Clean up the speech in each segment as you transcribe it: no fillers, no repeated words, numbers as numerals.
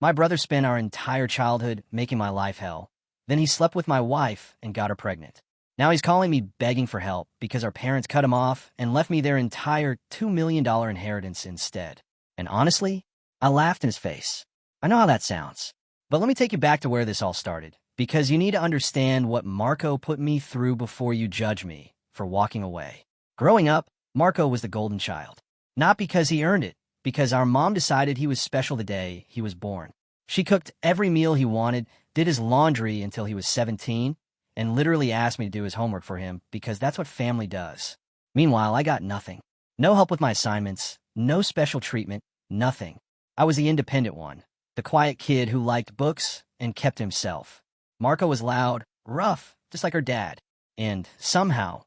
My brother spent our entire childhood making my life hell. Then he slept with my wife and got her pregnant. Now he's calling me begging for help because our parents cut him off and left me their entire $2 million inheritance instead. And honestly, I laughed in his face. I know how that sounds. But let me take you back to where this all started, because you need to understand what Marco put me through before you judge me for walking away. Growing up, Marco was the golden child. Not because he earned it, because our mom decided he was special the day he was born. She cooked every meal he wanted, did his laundry until he was 17, and literally asked me to do his homework for him because that's what family does. Meanwhile, I got nothing. No help with my assignments, no special treatment, nothing. I was the independent one, the quiet kid who liked books and kept himself. Marco was loud, rough, just like her dad, and somehow,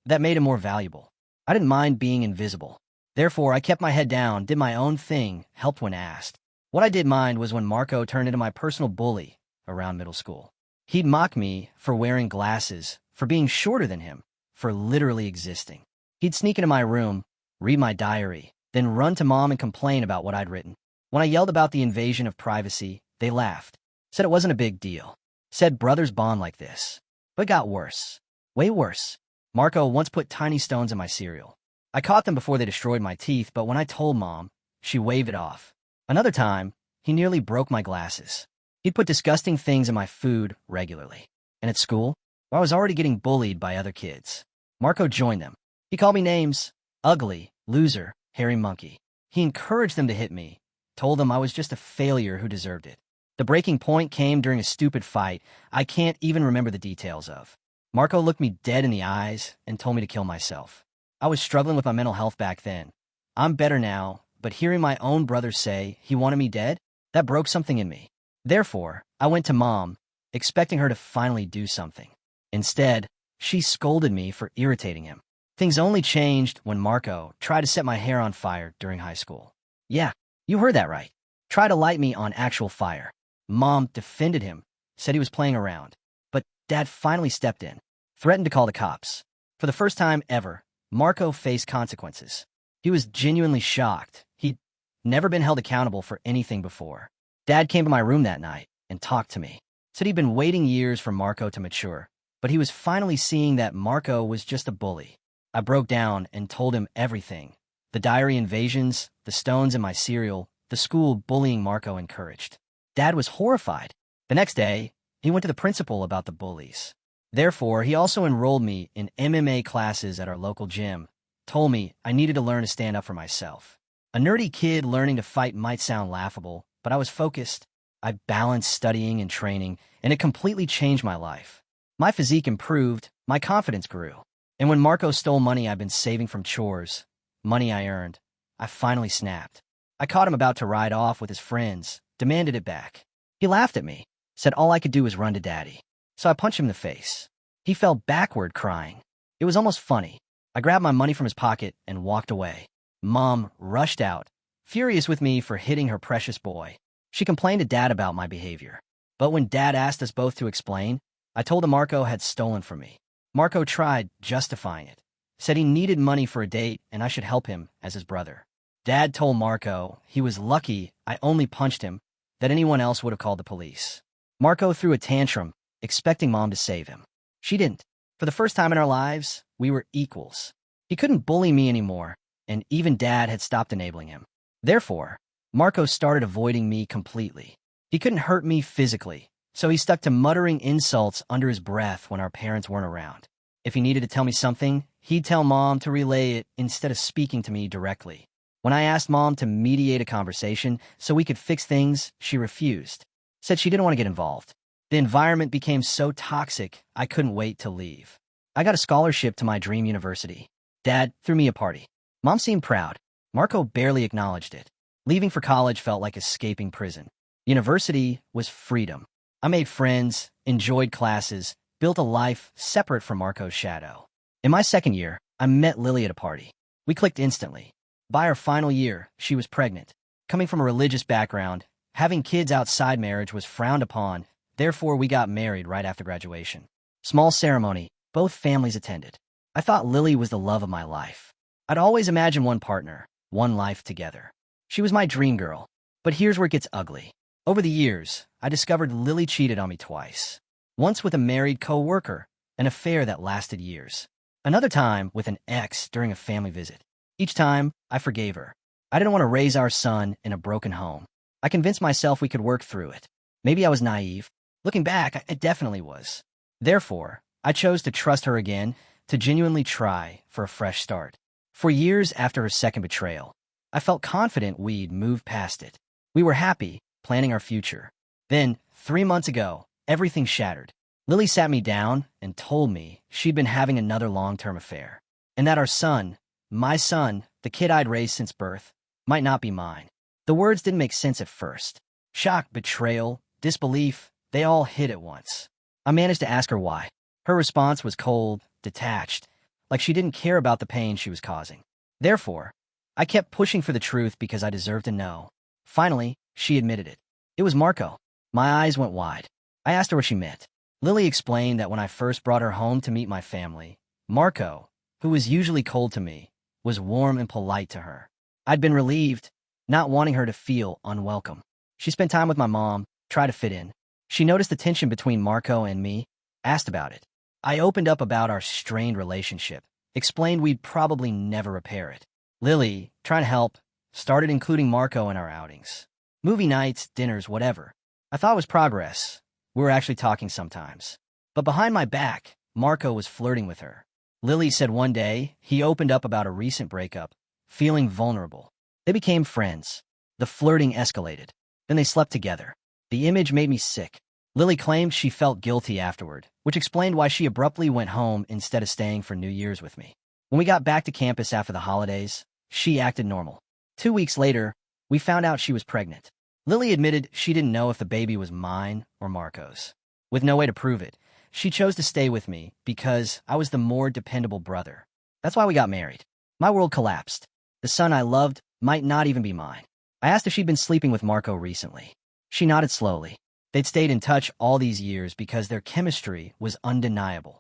that made him more valuable. I didn't mind being invisible. Therefore, I kept my head down, did my own thing, helped when asked. What I did mind was when Marco turned into my personal bully around middle school. He'd mock me for wearing glasses, for being shorter than him, for literally existing. He'd sneak into my room, read my diary, then run to mom and complain about what I'd written. When I yelled about the invasion of privacy, they laughed, said it wasn't a big deal, said brothers bond like this. But it got worse. Way worse. Marco once put tiny stones in my cereal. I caught them before they destroyed my teeth, but when I told mom, she waved it off. Another time, he nearly broke my glasses. He'd put disgusting things in my food regularly. And at school, where I was already getting bullied by other kids, Marco joined them. He called me names: ugly, loser, hairy monkey. He encouraged them to hit me, told them I was just a failure who deserved it. The breaking point came during a stupid fight I can't even remember the details of. Marco looked me dead in the eyes and told me to kill myself. I was struggling with my mental health back then. I'm better now, but hearing my own brother say he wanted me dead, that broke something in me. Therefore, I went to mom, expecting her to finally do something. Instead, she scolded me for irritating him. Things only changed when Marco tried to set my hair on fire during high school. Yeah, you heard that right. Tried to light me on actual fire. Mom defended him, said he was playing around. But Dad finally stepped in, threatened to call the cops. For the first time ever, Marco faced consequences. He was genuinely shocked. He'd never been held accountable for anything before. Dad came to my room that night and talked to me. Said he'd been waiting years for Marco to mature, but he was finally seeing that Marco was just a bully. I broke down and told him everything. The diary invasions, the stones in my cereal, the school bullying Marco encouraged. Dad was horrified. The next day, he went to the principal about the bullies. Therefore, he also enrolled me in MMA classes at our local gym, told me I needed to learn to stand up for myself. A nerdy kid learning to fight might sound laughable, but I was focused. I balanced studying and training, and it completely changed my life. My physique improved, my confidence grew. And when Marco stole money I'd been saving from chores, money I earned, I finally snapped. I caught him about to ride off with his friends, demanded it back. He laughed at me, said all I could do was run to Daddy. So I punched him in the face. He fell backward crying. It was almost funny. I grabbed my money from his pocket and walked away. Mom rushed out, furious with me for hitting her precious boy. She complained to Dad about my behavior. But when Dad asked us both to explain, I told him Marco had stolen from me. Marco tried justifying it, said he needed money for a date and I should help him as his brother. Dad told Marco he was lucky I only punched him, that anyone else would have called the police. Marco threw a tantrum, expecting Mom to save him. She didn't. For the first time in our lives, we were equals. He couldn't bully me anymore, and even Dad had stopped enabling him. Therefore, Marco started avoiding me completely. He couldn't hurt me physically, so he stuck to muttering insults under his breath when our parents weren't around. If he needed to tell me something, he'd tell Mom to relay it instead of speaking to me directly. When I asked Mom to mediate a conversation so we could fix things, she refused. Said she didn't want to get involved. The environment became so toxic, I couldn't wait to leave. I got a scholarship to my dream university. Dad threw me a party. Mom seemed proud. Marco barely acknowledged it. Leaving for college felt like escaping prison. University was freedom. I made friends, enjoyed classes, built a life separate from Marco's shadow. In my second year, I met Lily at a party. We clicked instantly. By our final year, she was pregnant. Coming from a religious background, having kids outside marriage was frowned upon. Therefore, we got married right after graduation. Small ceremony, both families attended. I thought Lily was the love of my life. I'd always imagined one partner, one life together. She was my dream girl. But here's where it gets ugly. Over the years, I discovered Lily cheated on me twice. Once with a married co-worker, an affair that lasted years. Another time with an ex during a family visit. Each time, I forgave her. I didn't want to raise our son in a broken home. I convinced myself we could work through it. Maybe I was naive. Looking back, I definitely was. Therefore, I chose to trust her again, to genuinely try for a fresh start. For years after her second betrayal, I felt confident we'd moved past it. We were happy, planning our future. Then, 3 months ago, everything shattered. Lily sat me down and told me she'd been having another long-term affair, and that our son, my son, the kid I'd raised since birth, might not be mine. The words didn't make sense at first. Shock, betrayal, disbelief, they all hit at once. I managed to ask her why. Her response was cold, detached, like she didn't care about the pain she was causing. Therefore, I kept pushing for the truth because I deserved to know. Finally, she admitted it. It was Marco. My eyes went wide. I asked her what she meant. Lily explained that when I first brought her home to meet my family, Marco, who was usually cold to me, was warm and polite to her. I'd been relieved, not wanting her to feel unwelcome. She spent time with my mom, tried to fit in. She noticed the tension between Marco and me, asked about it. I opened up about our strained relationship, explained we'd probably never repair it. Lily, trying to help, started including Marco in our outings. Movie nights, dinners, whatever. I thought it was progress. We were actually talking sometimes. But behind my back, Marco was flirting with her. Lily said one day he opened up about a recent breakup, feeling vulnerable. They became friends. The flirting escalated. Then they slept together. The image made me sick. Lily claimed she felt guilty afterward, which explained why she abruptly went home instead of staying for New Year's with me. When we got back to campus after the holidays, she acted normal. 2 weeks later, we found out she was pregnant. Lily admitted she didn't know if the baby was mine or Marco's. With no way to prove it, she chose to stay with me because I was the more dependable brother. That's why we got married. My world collapsed. The son I loved might not even be mine. I asked if she'd been sleeping with Marco recently. She nodded slowly. They'd stayed in touch all these years because their chemistry was undeniable.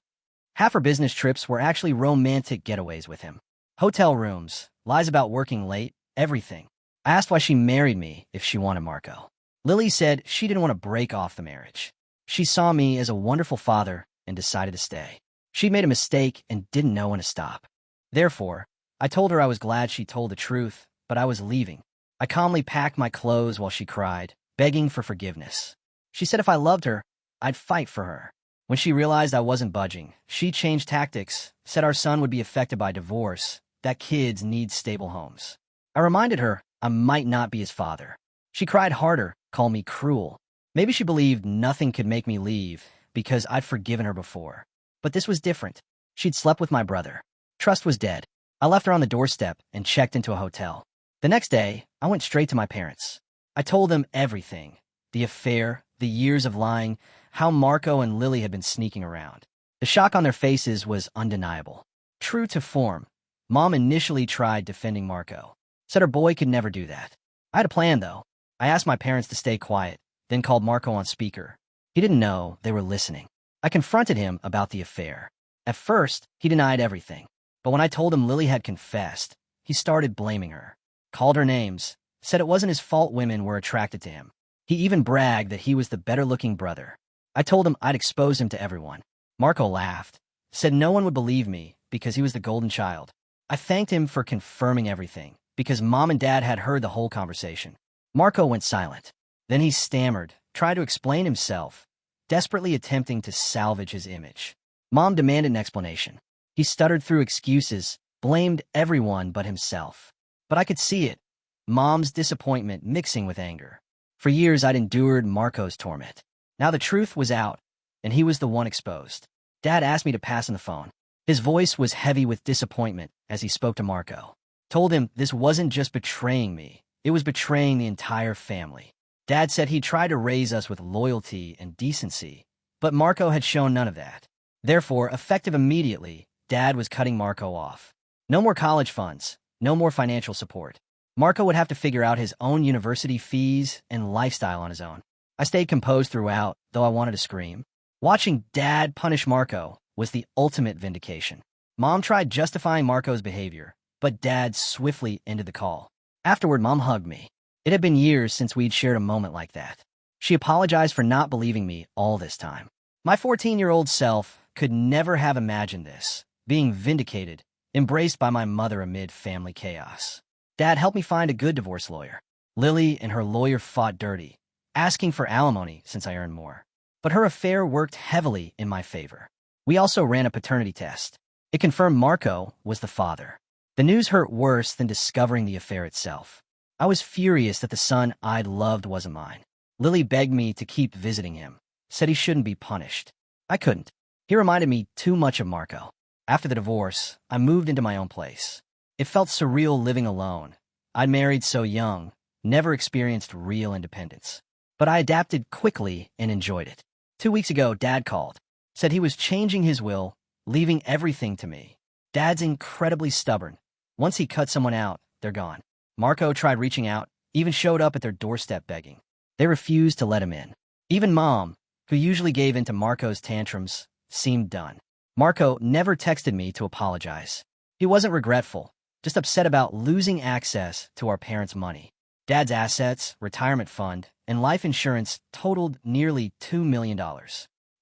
Half her business trips were actually romantic getaways with him. Hotel rooms, lies about working late, everything. I asked why she married me if she wanted Marco. Lily said she didn't want to break off the marriage. She saw me as a wonderful father and decided to stay. She'd made a mistake and didn't know when to stop. Therefore, I told her I was glad she told the truth, but I was leaving. I calmly packed my clothes while she cried, begging for forgiveness. She said if I loved her, I'd fight for her. When she realized I wasn't budging, she changed tactics, said our son would be affected by divorce, that kids need stable homes. I reminded her I might not be his father. She cried harder, called me cruel. Maybe she believed nothing could make me leave because I'd forgiven her before. But this was different. She'd slept with my brother. Trust was dead. I left her on the doorstep and checked into a hotel. The next day, I went straight to my parents. I told them everything. The affair, the years of lying, how Marco and Lily had been sneaking around. The shock on their faces was undeniable. True to form, Mom initially tried defending Marco. Said her boy could never do that. I had a plan, though. I asked my parents to stay quiet, then called Marco on speaker. He didn't know they were listening. I confronted him about the affair. At first, he denied everything. But when I told him Lily had confessed, he started blaming her. Called her names, said it wasn't his fault women were attracted to him. He even bragged that he was the better-looking brother. I told him I'd expose him to everyone. Marco laughed, said no one would believe me because he was the golden child. I thanked him for confirming everything, because Mom and Dad had heard the whole conversation. Marco went silent. Then he stammered, tried to explain himself, desperately attempting to salvage his image. Mom demanded an explanation. He stuttered through excuses, blamed everyone but himself. But I could see it, Mom's disappointment mixing with anger. For years, I'd endured Marco's torment. Now the truth was out, and he was the one exposed. Dad asked me to pass on the phone. His voice was heavy with disappointment as he spoke to Marco. Told him this wasn't just betraying me, it was betraying the entire family. Dad said he tried to raise us with loyalty and decency, but Marco had shown none of that. Therefore, effective immediately, Dad was cutting Marco off. No more college funds, no more financial support. Marco would have to figure out his own university fees and lifestyle on his own. I stayed composed throughout, though I wanted to scream. Watching Dad punish Marco was the ultimate vindication. Mom tried justifying Marco's behavior, but Dad swiftly ended the call. Afterward, Mom hugged me. It had been years since we'd shared a moment like that. She apologized for not believing me all this time. My 14-year-old self could never have imagined this, being vindicated, embraced by my mother amid family chaos. Dad helped me find a good divorce lawyer. Lily and her lawyer fought dirty, asking for alimony since I earned more. But her affair worked heavily in my favor. We also ran a paternity test. It confirmed Marco was the father. The news hurt worse than discovering the affair itself. I was furious that the son I'd loved wasn't mine. Lily begged me to keep visiting him, said he shouldn't be punished. I couldn't. He reminded me too much of Marco. After the divorce, I moved into my own place. It felt surreal living alone. I'd married so young, never experienced real independence. But I adapted quickly and enjoyed it. 2 weeks ago, Dad called, said he was changing his will, leaving everything to me. Dad's incredibly stubborn. Once he cuts someone out, they're gone. Marco tried reaching out, even showed up at their doorstep begging. They refused to let him in. Even Mom, who usually gave in to Marco's tantrums, seemed done. Marco never texted me to apologize. He wasn't regretful, just upset about losing access to our parents' money. Dad's assets, retirement fund, and life insurance totaled nearly $2 million.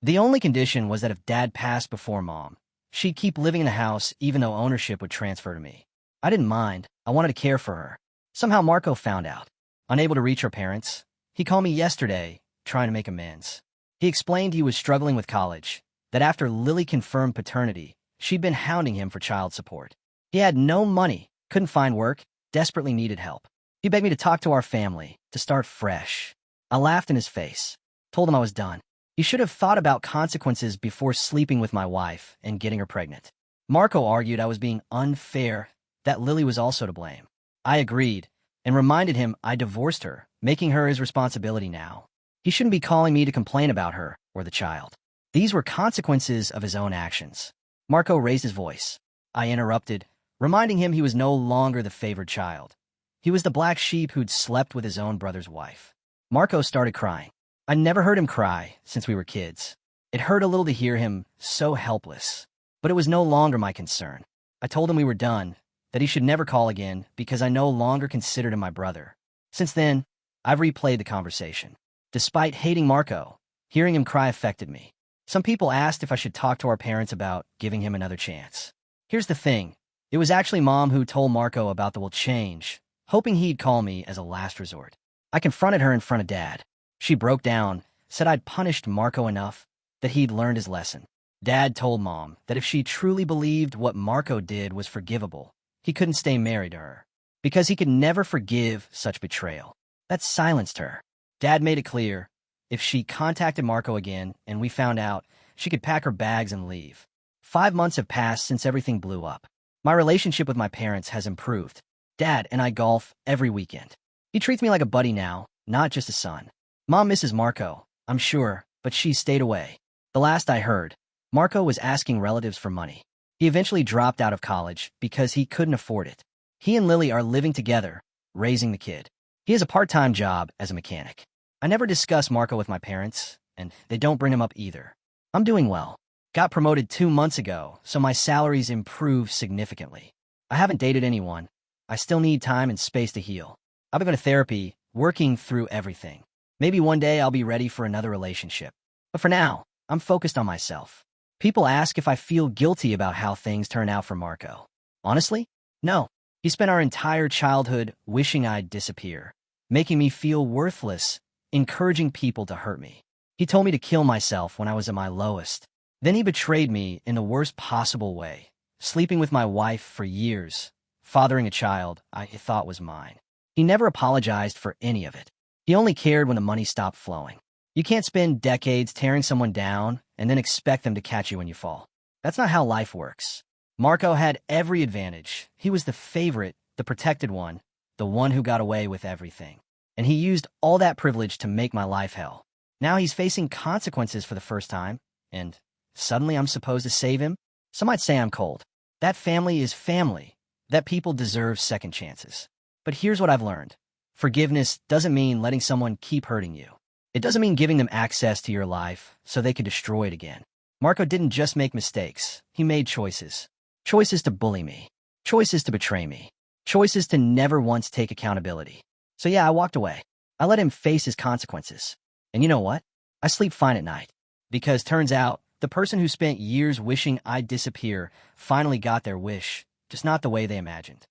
The only condition was that if Dad passed before Mom, she'd keep living in the house even though ownership would transfer to me. I didn't mind. I wanted to care for her. Somehow Marco found out. Unable to reach her parents, he called me yesterday, trying to make amends. He explained he was struggling with college, that after Lily confirmed paternity, she'd been hounding him for child support. He had no money, couldn't find work, desperately needed help. He begged me to talk to our family, to start fresh. I laughed in his face, told him I was done. He should have thought about consequences before sleeping with my wife and getting her pregnant. Marco argued I was being unfair, that Lily was also to blame. I agreed, and reminded him I divorced her, making her his responsibility now. He shouldn't be calling me to complain about her or the child. These were consequences of his own actions. Marco raised his voice. I interrupted, reminding him he was no longer the favored child. He was the black sheep who'd slept with his own brother's wife. Marco started crying. I never heard him cry since we were kids. It hurt a little to hear him so helpless, but it was no longer my concern. I told him we were done, that he should never call again because I no longer considered him my brother. Since then, I've replayed the conversation. Despite hating Marco, hearing him cry affected me. Some people asked if I should talk to our parents about giving him another chance. Here's the thing. It was actually Mom who told Marco about the will change, hoping he'd call me as a last resort. I confronted her in front of Dad. She broke down, said I'd punished Marco enough, that he'd learned his lesson. Dad told Mom that if she truly believed what Marco did was forgivable, he couldn't stay married to her, because he could never forgive such betrayal. That silenced her. Dad made it clear, if she contacted Marco again and we found out, she could pack her bags and leave. 5 months have passed since everything blew up. My relationship with my parents has improved. Dad and I golf every weekend. He treats me like a buddy now, not just a son. Mom misses Marco, I'm sure, but she stayed away. The last I heard, Marco was asking relatives for money. He eventually dropped out of college because he couldn't afford it. He and Lily are living together, raising the kid. He has a part-time job as a mechanic. I never discuss Marco with my parents, and they don't bring him up either. I'm doing well. Got promoted 2 months ago, so my salary's improved significantly. I haven't dated anyone. I still need time and space to heal. I've been to therapy, working through everything. Maybe one day I'll be ready for another relationship. But for now, I'm focused on myself. People ask if I feel guilty about how things turn out for Marco. Honestly, no. He spent our entire childhood wishing I'd disappear, making me feel worthless, encouraging people to hurt me. He told me to kill myself when I was at my lowest. Then he betrayed me in the worst possible way, sleeping with my wife for years, fathering a child I thought was mine. He never apologized for any of it. He only cared when the money stopped flowing. You can't spend decades tearing someone down and then expect them to catch you when you fall. That's not how life works. Marco had every advantage. He was the favorite, the protected one, the one who got away with everything. And he used all that privilege to make my life hell. Now he's facing consequences for the first time, and suddenly I'm supposed to save him? Some might say I'm cold. That family is family. That people deserve second chances. But here's what I've learned. Forgiveness doesn't mean letting someone keep hurting you. It doesn't mean giving them access to your life so they can destroy it again. Marco didn't just make mistakes. He made choices. Choices to bully me. Choices to betray me. Choices to never once take accountability. So yeah, I walked away. I let him face his consequences. And you know what? I sleep fine at night. Because turns out, the person who spent years wishing I'd disappear finally got their wish, just not the way they imagined.